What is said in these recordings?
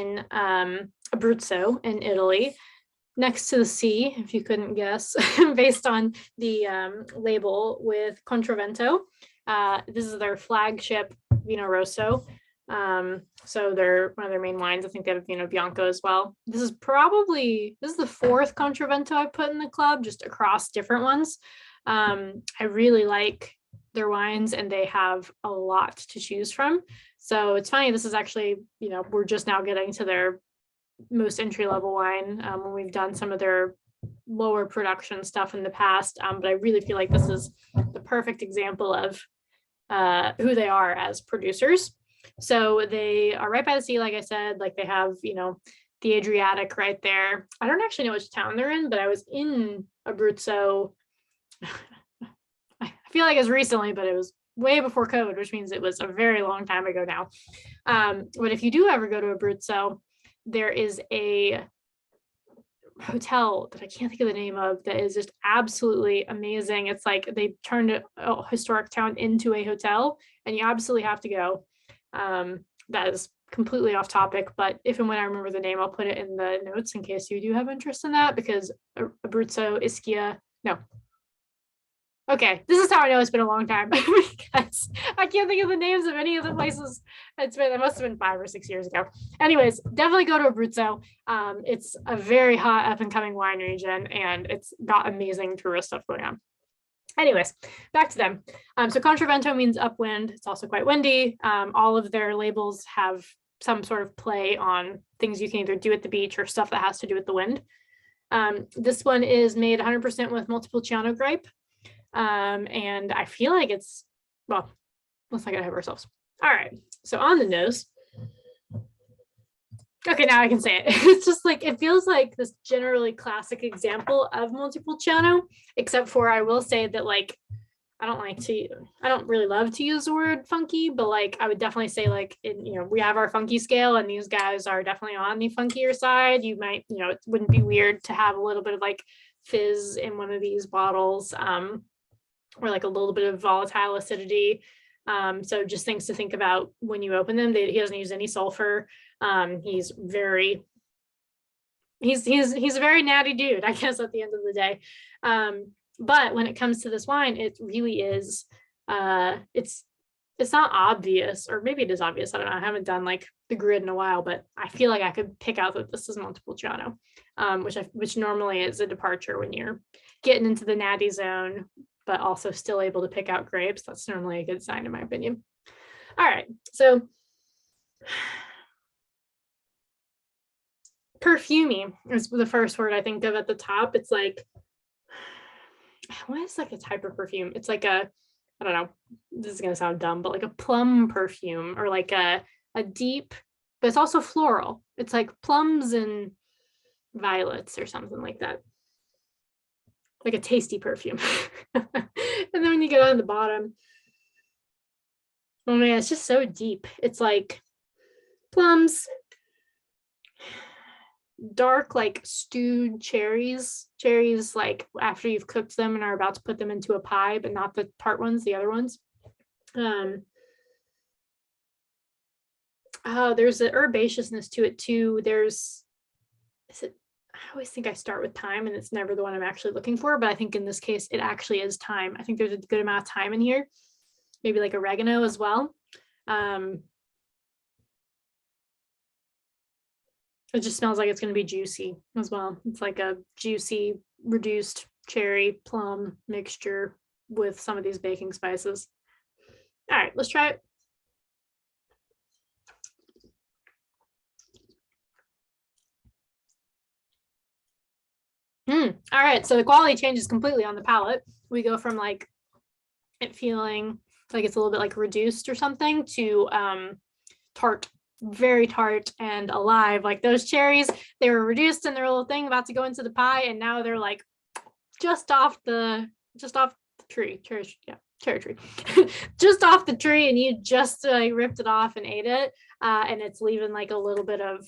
in Abruzzo in Italy, next to the sea, if you couldn't guess, based on the label with Controvento. This is their flagship Vino Rosso. So they're one of their main wines. I think they have Vino Bianco as well. This is the fourth Controvento I put in the club, just across different ones. I really like their wines, and they have a lot to choose from. So it's funny, this is actually, we're just now getting to their most entry-level wine when we've done some of their lower production stuff in the past. But I really feel like this is the perfect example of who they are as producers. So they are right by the sea, like I said, like they have, the Adriatic right there. I don't actually know which town they're in, but I was in Abruzzo. I feel like it was recently, but it was way before COVID, which means it was a very long time ago now. But if you do ever go to Abruzzo, there is a hotel that I can't think of the name of that is just absolutely amazing. It's like they turned a historic town into a hotel, and you absolutely have to go. That is completely off topic, but if and when I remember the name, I'll put it in the notes in case you do have interest in that, because Abruzzo, Ischia, no. Okay, this is how I know it's been a long time, because I can't think of the names of any of the places. It must have been 5 or 6 years ago. Anyways, definitely go to Abruzzo. It's a very hot up and coming wine region, and it's got amazing tourist stuff going on. Anyways, back to them. So Controvento means upwind. It's also quite windy. All of their labels have some sort of play on things you can either do at the beach or stuff that has to do with the wind. This one is made 100% with Montepulciano grape. And I feel like it's, well, let's not get ahead of ourselves. All right, so on the nose. Okay, now I can say it. It's just like, it feels like this generally classic example of Montepulciano, except for I will say that, like, I don't really love to use the word funky, but like I would definitely say, like, we have our funky scale, and these guys are definitely on the funkier side. You might, it wouldn't be weird to have a little bit of like fizz in one of these bottles, or like a little bit of volatile acidity. So just things to think about when you open them. He doesn't use any sulfur. He's a very natty dude, I guess, at the end of the day. But when it comes to this wine, it really is, it's not obvious, or maybe it is obvious. I don't know. I haven't done like the grid in a while, but I feel like I could pick out that this is Montepulciano, which normally is a departure when you're getting into the natty zone, but also still able to pick out grapes. That's normally a good sign, in my opinion. All right, so perfumey is the first word I think of at the top. It's like, what is like a type of perfume? It's like I don't know, this is gonna sound dumb, but like a plum perfume, or like a deep, but it's also floral. It's like plums and violets or something like that. Like a tasty perfume. And then when you get on the bottom, oh man, it's just so deep. It's like plums, dark, like stewed cherries like after you've cooked them and are about to put them into a pie, but not the tart ones, the other ones. There's an herbaceousness to it too. I always think I start with thyme, and it's never the one I'm actually looking for, but I think in this case it actually is thyme. I think there's a good amount of thyme in here, maybe like oregano as well. It just smells like it's going to be juicy as well. It's like a juicy reduced cherry plum mixture with some of these baking spices. All right, let's try it. All right, so the quality changes completely on the palate. We go from like it feeling like it's a little bit like reduced or something to tart, very tart and alive. Like those cherries, they were reduced in their little thing about to go into the pie, and now they're like just off the tree, cherry tree, just off the tree, and you just ripped it off and ate it, and it's leaving like a little bit of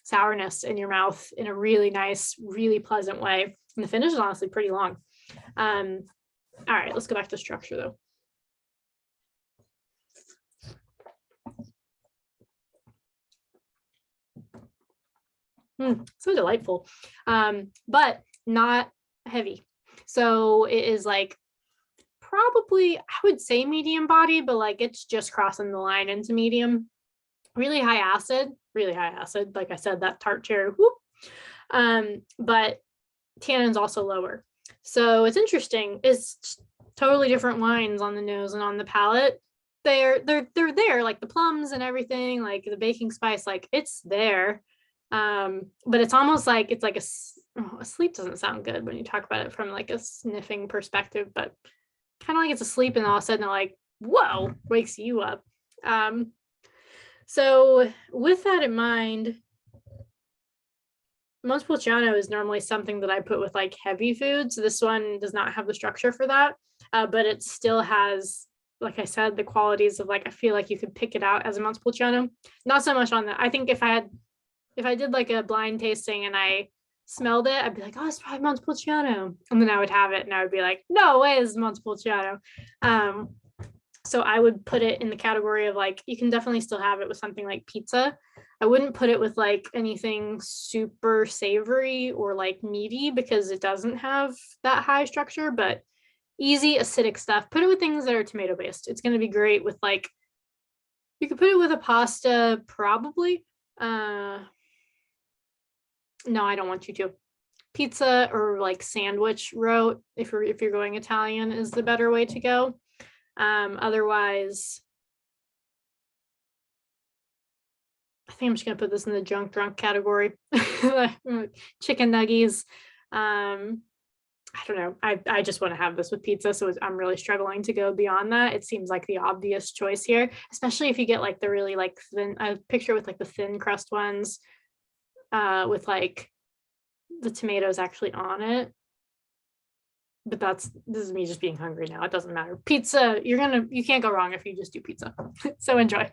sourness in your mouth in a really nice, really pleasant way. And the finish is honestly pretty long. All right, let's go back to structure though. So delightful, but not heavy. So it is like probably, I would say medium body, but like it's just crossing the line into medium. Really high acid, really high acid. Like I said, that tart cherry, whoop. But tannins also lower. So it's interesting. It's totally different wines on the nose and on the palate. They're there, like the plums and everything, like the baking spice, like it's there. But it's almost like it's like a sleep doesn't sound good when you talk about it from like a sniffing perspective, but kind of like it's a sleep and all of a sudden it like, whoa, wakes you up. So with that in mind, Montepulciano is normally something that I put with like heavy foods. This one does not have the structure for that, but it still has, like I said, the qualities of like, I feel like you could pick it out as a Montepulciano. Not so much on that. I think if I did like a blind tasting and I smelled it, I'd be like, oh, it's probably Montepulciano. And then I would have it and I would be like, no way, it's Montepulciano. So I would put it in the category of like, you can definitely still have it with something like pizza. I wouldn't put it with like anything super savory or like meaty because it doesn't have that high structure, but easy acidic stuff. Put it with things that are tomato based. It's going to be great with like, you could put it with a pasta probably. No, I don't want you to. Pizza or like sandwich route, if you're going Italian, is the better way to go. Otherwise, I think I'm just gonna put this in the junk drunk category. Chicken nuggies. I don't know. I just want to have this with pizza, so I'm really struggling to go beyond that. It seems like the obvious choice here, especially if you get like the really like thin. I picture with like the thin crust ones, with like the tomatoes actually on it. But this is me just being hungry now. It doesn't matter. Pizza, you can't go wrong if you just do pizza. So enjoy.